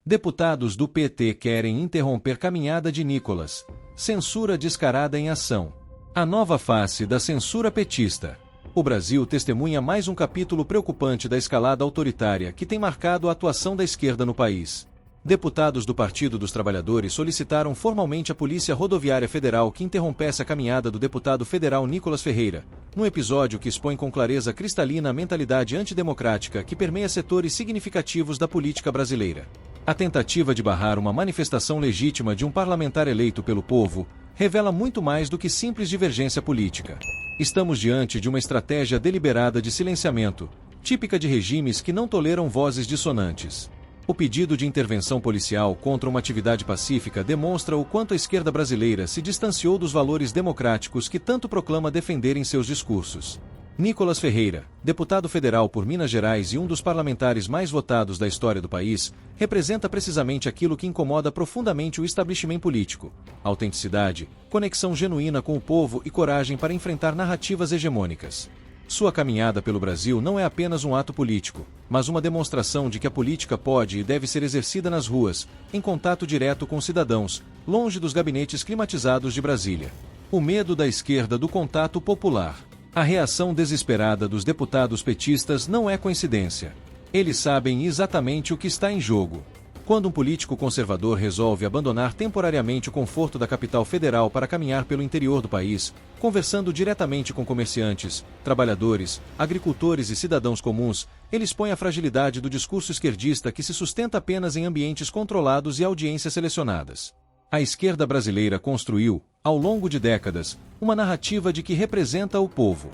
Deputados do PT querem interromper caminhada de Nicolas. Censura descarada em ação. A nova face da censura petista. O Brasil testemunha mais um capítulo preocupante da escalada autoritária que tem marcado a atuação da esquerda no país. Deputados do Partido dos Trabalhadores solicitaram formalmente à Polícia Rodoviária Federal que interrompesse a caminhada do deputado federal Nicolas Ferreira, num episódio que expõe com clareza cristalina a mentalidade antidemocrática que permeia setores significativos da política brasileira. A tentativa de barrar uma manifestação legítima de um parlamentar eleito pelo povo revela muito mais do que simples divergência política. Estamos diante de uma estratégia deliberada de silenciamento, típica de regimes que não toleram vozes dissonantes. O pedido de intervenção policial contra uma atividade pacífica demonstra o quanto a esquerda brasileira se distanciou dos valores democráticos que tanto proclama defender em seus discursos. Nicolas Ferreira, deputado federal por Minas Gerais e um dos parlamentares mais votados da história do país, representa precisamente aquilo que incomoda profundamente o establishment político: autenticidade, conexão genuína com o povo e coragem para enfrentar narrativas hegemônicas. Sua caminhada pelo Brasil não é apenas um ato político, mas uma demonstração de que a política pode e deve ser exercida nas ruas, em contato direto com cidadãos, longe dos gabinetes climatizados de Brasília. O medo da esquerda do contato popular. A reação desesperada dos deputados petistas não é coincidência. Eles sabem exatamente o que está em jogo. Quando um político conservador resolve abandonar temporariamente o conforto da capital federal para caminhar pelo interior do país, conversando diretamente com comerciantes, trabalhadores, agricultores e cidadãos comuns, ele expõe a fragilidade do discurso esquerdista que se sustenta apenas em ambientes controlados e audiências selecionadas. A esquerda brasileira construiu, ao longo de décadas, uma narrativa de que representa o povo.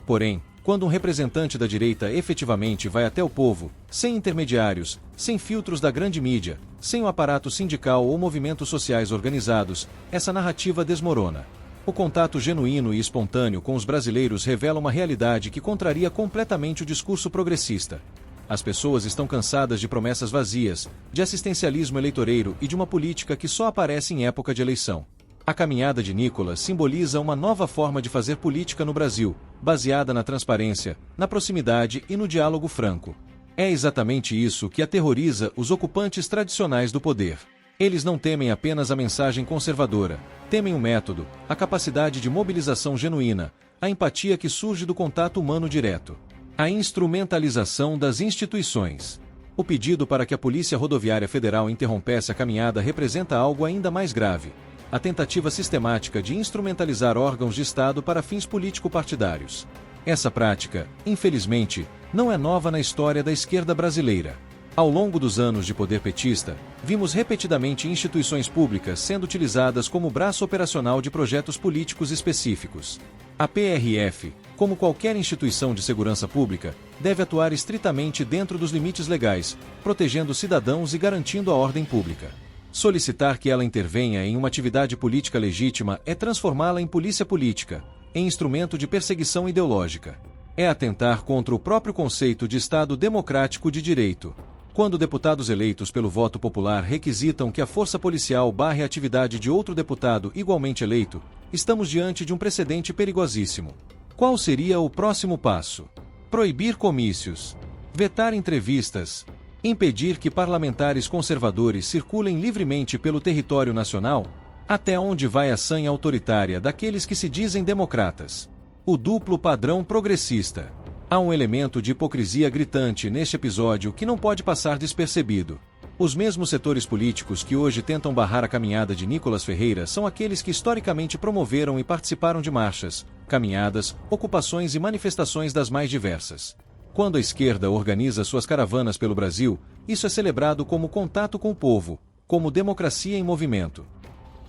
Porém, quando um representante da direita efetivamente vai até o povo, sem intermediários, sem filtros da grande mídia, sem o aparato sindical ou movimentos sociais organizados, essa narrativa desmorona. O contato genuíno e espontâneo com os brasileiros revela uma realidade que contraria completamente o discurso progressista. As pessoas estão cansadas de promessas vazias, de assistencialismo eleitoreiro e de uma política que só aparece em época de eleição. A caminhada de Nicolas simboliza uma nova forma de fazer política no Brasil, baseada na transparência, na proximidade e no diálogo franco. É exatamente isso que aterroriza os ocupantes tradicionais do poder. Eles não temem apenas a mensagem conservadora, temem o método, a capacidade de mobilização genuína, a empatia que surge do contato humano direto. A instrumentalização das instituições. O pedido para que a Polícia Rodoviária Federal interrompesse a caminhada representa algo ainda mais grave: a tentativa sistemática de instrumentalizar órgãos de Estado para fins político-partidários. Essa prática, infelizmente, não é nova na história da esquerda brasileira. Ao longo dos anos de poder petista, vimos repetidamente instituições públicas sendo utilizadas como braço operacional de projetos políticos específicos. A PRF, como qualquer instituição de segurança pública, deve atuar estritamente dentro dos limites legais, protegendo cidadãos e garantindo a ordem pública. Solicitar que ela intervenha em uma atividade política legítima é transformá-la em polícia política, em instrumento de perseguição ideológica. É atentar contra o próprio conceito de Estado democrático de direito. Quando deputados eleitos pelo voto popular requisitam que a força policial barre a atividade de outro deputado igualmente eleito, estamos diante de um precedente perigosíssimo. Qual seria o próximo passo? Proibir comícios, vetar entrevistas, impedir que parlamentares conservadores circulem livremente pelo território nacional? Até onde vai a sanha autoritária daqueles que se dizem democratas? O duplo padrão progressista. Há um elemento de hipocrisia gritante neste episódio que não pode passar despercebido. Os mesmos setores políticos que hoje tentam barrar a caminhada de Nicolas Ferreira são aqueles que historicamente promoveram e participaram de marchas, caminhadas, ocupações e manifestações das mais diversas. Quando a esquerda organiza suas caravanas pelo Brasil, isso é celebrado como contato com o povo, como democracia em movimento.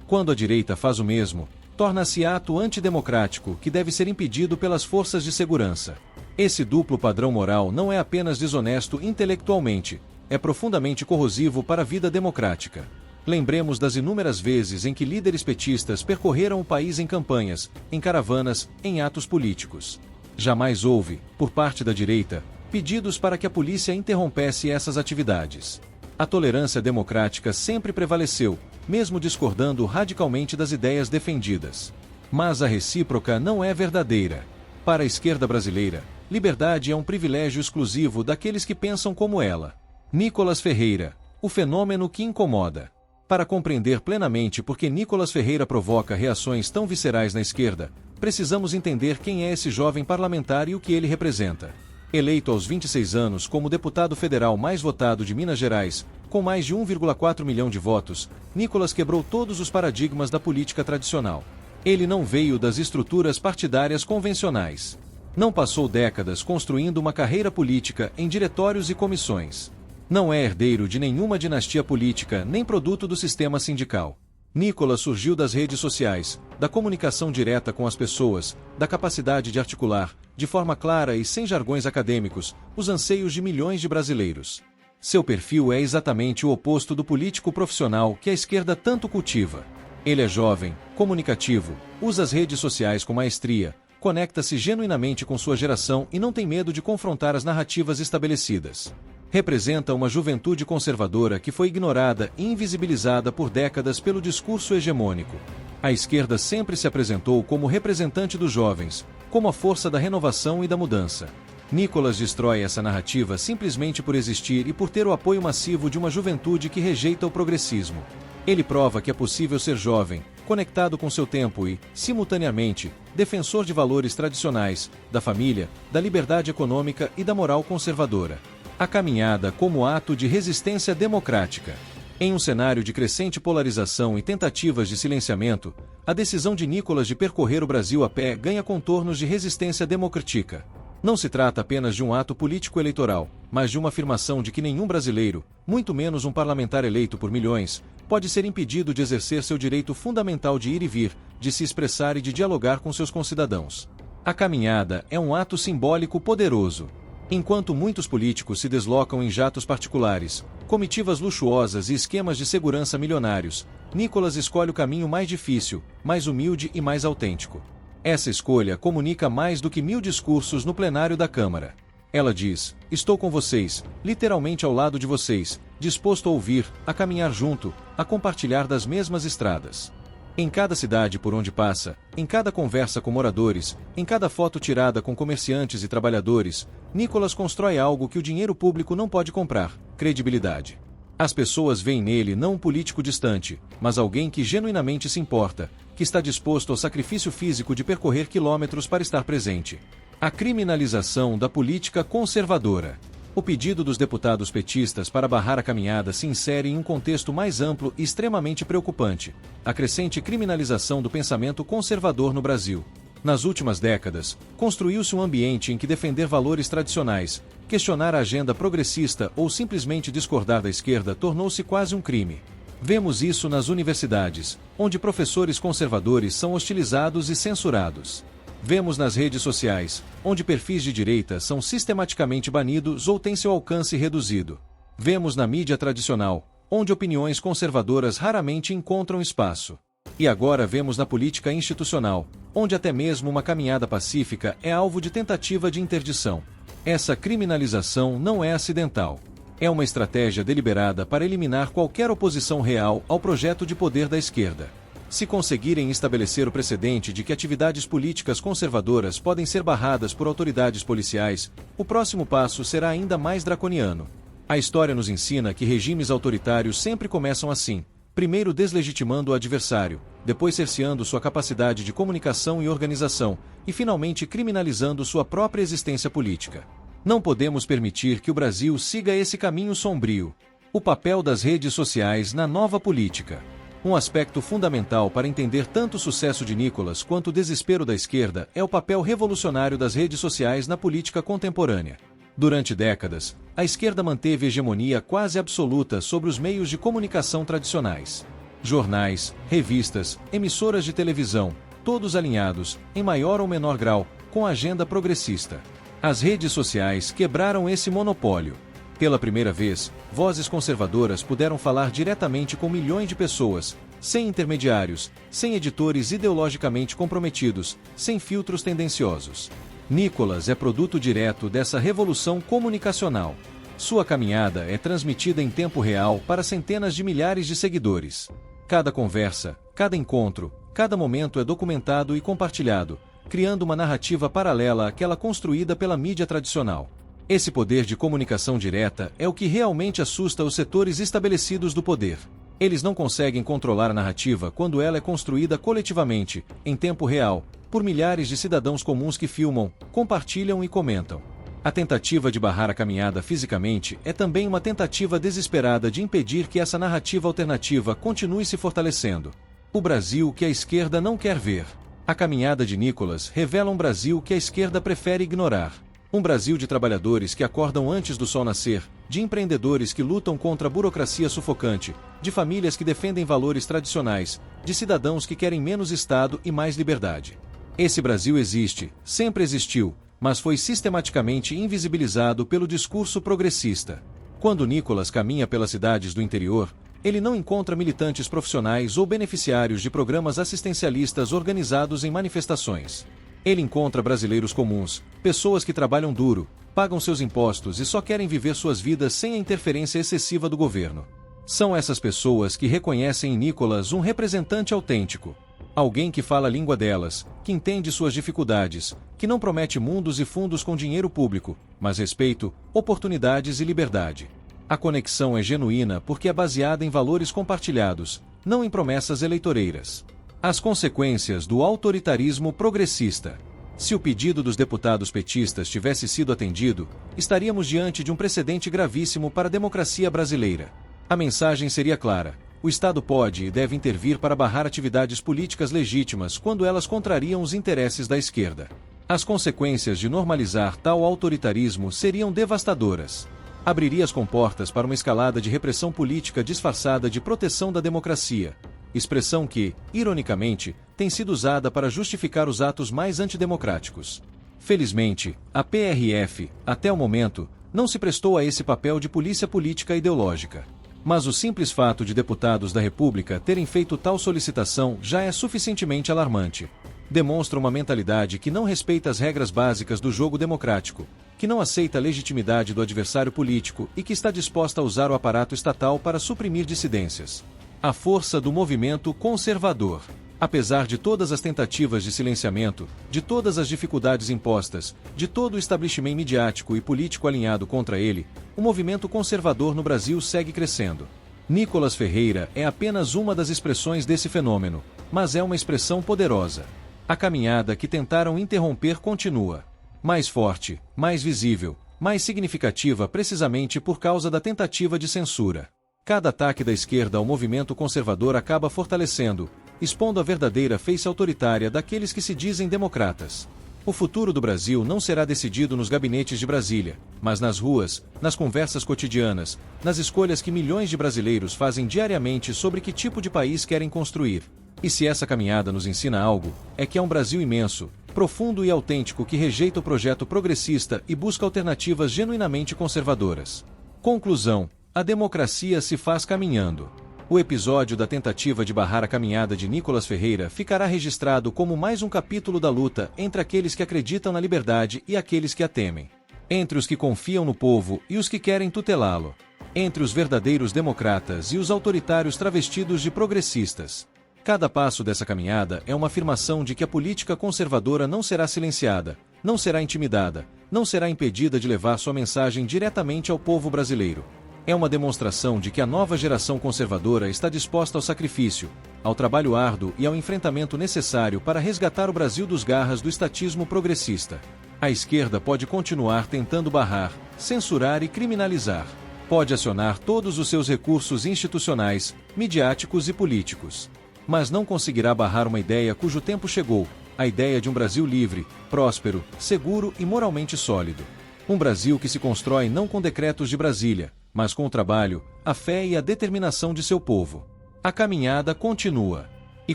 Quando a direita faz o mesmo, torna-se ato antidemocrático que deve ser impedido pelas forças de segurança. Esse duplo padrão moral não é apenas desonesto intelectualmente, é profundamente corrosivo para a vida democrática. Lembremos das inúmeras vezes em que líderes petistas percorreram o país em campanhas, em caravanas, em atos políticos. Jamais houve, por parte da direita, pedidos para que a polícia interrompesse essas atividades. A tolerância democrática sempre prevaleceu, mesmo discordando radicalmente das ideias defendidas. Mas a recíproca não é verdadeira. Para a esquerda brasileira, liberdade é um privilégio exclusivo daqueles que pensam como ela. Nicolas Ferreira, O fenômeno que incomoda. Para compreender plenamente por que Nicolas Ferreira provoca reações tão viscerais na esquerda, precisamos entender quem é esse jovem parlamentar e o que ele representa. Eleito aos 26 anos como deputado federal mais votado de Minas Gerais, com mais de 1,4 milhão de votos, Nicolas quebrou todos os paradigmas da política tradicional. Ele não veio das estruturas partidárias convencionais. Não passou décadas construindo uma carreira política em diretórios e comissões. Não é herdeiro de nenhuma dinastia política nem produto do sistema sindical. Nicolas surgiu das redes sociais, da comunicação direta com as pessoas, da capacidade de articular, de forma clara e sem jargões acadêmicos, os anseios de milhões de brasileiros. Seu perfil é exatamente o oposto do político profissional que a esquerda tanto cultiva. Ele é jovem, comunicativo, usa as redes sociais com maestria, conecta-se genuinamente com sua geração e não tem medo de confrontar as narrativas estabelecidas. Representa uma juventude conservadora que foi ignorada e invisibilizada por décadas pelo discurso hegemônico. A esquerda sempre se apresentou como representante dos jovens, como a força da renovação e da mudança. Nicolas destrói essa narrativa simplesmente por existir e por ter o apoio massivo de uma juventude que rejeita o progressismo. Ele prova que é possível ser jovem, conectado com seu tempo e, simultaneamente, defensor de valores tradicionais, da família, da liberdade econômica e da moral conservadora. A caminhada como ato de resistência democrática. Em um cenário de crescente polarização e tentativas de silenciamento, a decisão de Nicolas de percorrer o Brasil a pé ganha contornos de resistência democrática. Não se trata apenas de um ato político-eleitoral, mas de uma afirmação de que nenhum brasileiro, muito menos um parlamentar eleito por milhões, pode ser impedido de exercer seu direito fundamental de ir e vir, de se expressar e de dialogar com seus concidadãos. A caminhada é um ato simbólico poderoso. Enquanto muitos políticos se deslocam em jatos particulares, comitivas luxuosas e esquemas de segurança milionários, Nicolas escolhe o caminho mais difícil, mais humilde e mais autêntico. Essa escolha comunica mais do que 1000 discursos no plenário da Câmara. Ela diz: estou com vocês, literalmente ao lado de vocês, disposto a ouvir, a caminhar junto, a compartilhar das mesmas estradas. Em cada cidade por onde passa, em cada conversa com moradores, em cada foto tirada com comerciantes e trabalhadores, Nicolas constrói algo que o dinheiro público não pode comprar: credibilidade. As pessoas veem nele não um político distante, mas alguém que genuinamente se importa, que está disposto ao sacrifício físico de percorrer quilômetros para estar presente. A criminalização da política conservadora. O pedido dos deputados petistas para barrar a caminhada se insere em um contexto mais amplo e extremamente preocupante: a crescente criminalização do pensamento conservador no Brasil. Nas últimas décadas, construiu-se um ambiente em que defender valores tradicionais, questionar a agenda progressista ou simplesmente discordar da esquerda tornou-se quase um crime. Vemos isso nas universidades, onde professores conservadores são hostilizados e censurados. Vemos nas redes sociais, onde perfis de direita são sistematicamente banidos ou têm seu alcance reduzido. Vemos na mídia tradicional, onde opiniões conservadoras raramente encontram espaço. E agora vemos na política institucional, onde até mesmo uma caminhada pacífica é alvo de tentativa de interdição. Essa criminalização não é acidental. É uma estratégia deliberada para eliminar qualquer oposição real ao projeto de poder da esquerda. Se conseguirem estabelecer o precedente de que atividades políticas conservadoras podem ser barradas por autoridades policiais, o próximo passo será ainda mais draconiano. A história nos ensina que regimes autoritários sempre começam assim: primeiro deslegitimando o adversário, depois cerceando sua capacidade de comunicação e organização, e finalmente criminalizando sua própria existência política. Não podemos permitir que o Brasil siga esse caminho sombrio. O papel das redes sociais na nova política. Um aspecto fundamental para entender tanto o sucesso de Nicolas quanto o desespero da esquerda é o papel revolucionário das redes sociais na política contemporânea. Durante décadas, a esquerda manteve hegemonia quase absoluta sobre os meios de comunicação tradicionais. Jornais, revistas, emissoras de televisão, todos alinhados, em maior ou menor grau, com a agenda progressista. As redes sociais quebraram esse monopólio. Pela primeira vez, vozes conservadoras puderam falar diretamente com milhões de pessoas, sem intermediários, sem editores ideologicamente comprometidos, sem filtros tendenciosos. Nicolas é produto direto dessa revolução comunicacional. Sua caminhada é transmitida em tempo real para centenas de milhares de seguidores. Cada conversa, cada encontro, cada momento é documentado e compartilhado, criando uma narrativa paralela àquela construída pela mídia tradicional. Esse poder de comunicação direta é o que realmente assusta os setores estabelecidos do poder. Eles não conseguem controlar a narrativa quando ela é construída coletivamente, em tempo real, por milhares de cidadãos comuns que filmam, compartilham e comentam. A tentativa de barrar a caminhada fisicamente é também uma tentativa desesperada de impedir que essa narrativa alternativa continue se fortalecendo. O Brasil que a esquerda não quer ver. A caminhada de Nicolas revela um Brasil que a esquerda prefere ignorar. Um Brasil de trabalhadores que acordam antes do sol nascer, de empreendedores que lutam contra a burocracia sufocante, de famílias que defendem valores tradicionais, de cidadãos que querem menos Estado e mais liberdade. Esse Brasil existe, sempre existiu, mas foi sistematicamente invisibilizado pelo discurso progressista. Quando Nicolas caminha pelas cidades do interior, ele não encontra militantes profissionais ou beneficiários de programas assistencialistas organizados em manifestações. Ele encontra brasileiros comuns, pessoas que trabalham duro, pagam seus impostos e só querem viver suas vidas sem a interferência excessiva do governo. São essas pessoas que reconhecem em Nicolas um representante autêntico. Alguém que fala a língua delas, que entende suas dificuldades, que não promete mundos e fundos com dinheiro público, mas respeito, oportunidades e liberdade. A conexão é genuína porque é baseada em valores compartilhados, não em promessas eleitoreiras. As consequências do autoritarismo progressista. Se o pedido dos deputados petistas tivesse sido atendido, estaríamos diante de um precedente gravíssimo para a democracia brasileira. A mensagem seria clara: o Estado pode e deve intervir para barrar atividades políticas legítimas quando elas contrariam os interesses da esquerda. As consequências de normalizar tal autoritarismo seriam devastadoras. Abriria as comportas para uma escalada de repressão política disfarçada de proteção da democracia, expressão que, ironicamente, tem sido usada para justificar os atos mais antidemocráticos. Felizmente, a PRF, até o momento, não se prestou a esse papel de polícia política ideológica. Mas o simples fato de deputados da República terem feito tal solicitação já é suficientemente alarmante. Demonstra uma mentalidade que não respeita as regras básicas do jogo democrático, que não aceita a legitimidade do adversário político e que está disposta a usar o aparato estatal para suprimir dissidências. A força do movimento conservador. Apesar de todas as tentativas de silenciamento, de todas as dificuldades impostas, de todo o estabelecimento midiático e político alinhado contra ele, o movimento conservador no Brasil segue crescendo. Nicolas Ferreira é apenas uma das expressões desse fenômeno, mas é uma expressão poderosa. A caminhada que tentaram interromper continua. Mais forte, mais visível, mais significativa precisamente por causa da tentativa de censura. Cada ataque da esquerda ao movimento conservador acaba fortalecendo, expondo a verdadeira face autoritária daqueles que se dizem democratas. O futuro do Brasil não será decidido nos gabinetes de Brasília, mas nas ruas, nas conversas cotidianas, nas escolhas que milhões de brasileiros fazem diariamente sobre que tipo de país querem construir. E se essa caminhada nos ensina algo, é que é um Brasil imenso, profundo e autêntico que rejeita o projeto progressista e busca alternativas genuinamente conservadoras. Conclusão: a democracia se faz caminhando. O episódio da tentativa de barrar a caminhada de Nicolas Ferreira ficará registrado como mais um capítulo da luta entre aqueles que acreditam na liberdade e aqueles que a temem. Entre os que confiam no povo e os que querem tutelá-lo. Entre os verdadeiros democratas e os autoritários travestidos de progressistas. Cada passo dessa caminhada é uma afirmação de que a política conservadora não será silenciada, não será intimidada, não será impedida de levar sua mensagem diretamente ao povo brasileiro. É uma demonstração de que a nova geração conservadora está disposta ao sacrifício, ao trabalho árduo e ao enfrentamento necessário para resgatar o Brasil dos garras do estatismo progressista. A esquerda pode continuar tentando barrar, censurar e criminalizar. Pode acionar todos os seus recursos institucionais, midiáticos e políticos. Mas não conseguirá barrar uma ideia cujo tempo chegou, a ideia de um Brasil livre, próspero, seguro e moralmente sólido. Um Brasil que se constrói não com decretos de Brasília, mas com o trabalho, a fé e a determinação de seu povo. A caminhada continua. E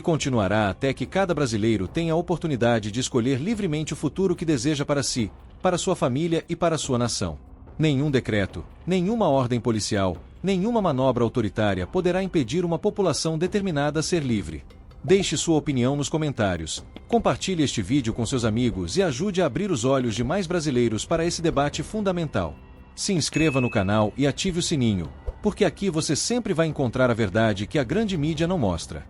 continuará até que cada brasileiro tenha a oportunidade de escolher livremente o futuro que deseja para si, para sua família e para sua nação. Nenhum decreto, nenhuma ordem policial, nenhuma manobra autoritária poderá impedir uma população determinada a ser livre. Deixe sua opinião nos comentários. Compartilhe este vídeo com seus amigos e ajude a abrir os olhos de mais brasileiros para esse debate fundamental. Se inscreva no canal e ative o sininho, porque aqui você sempre vai encontrar a verdade que a grande mídia não mostra.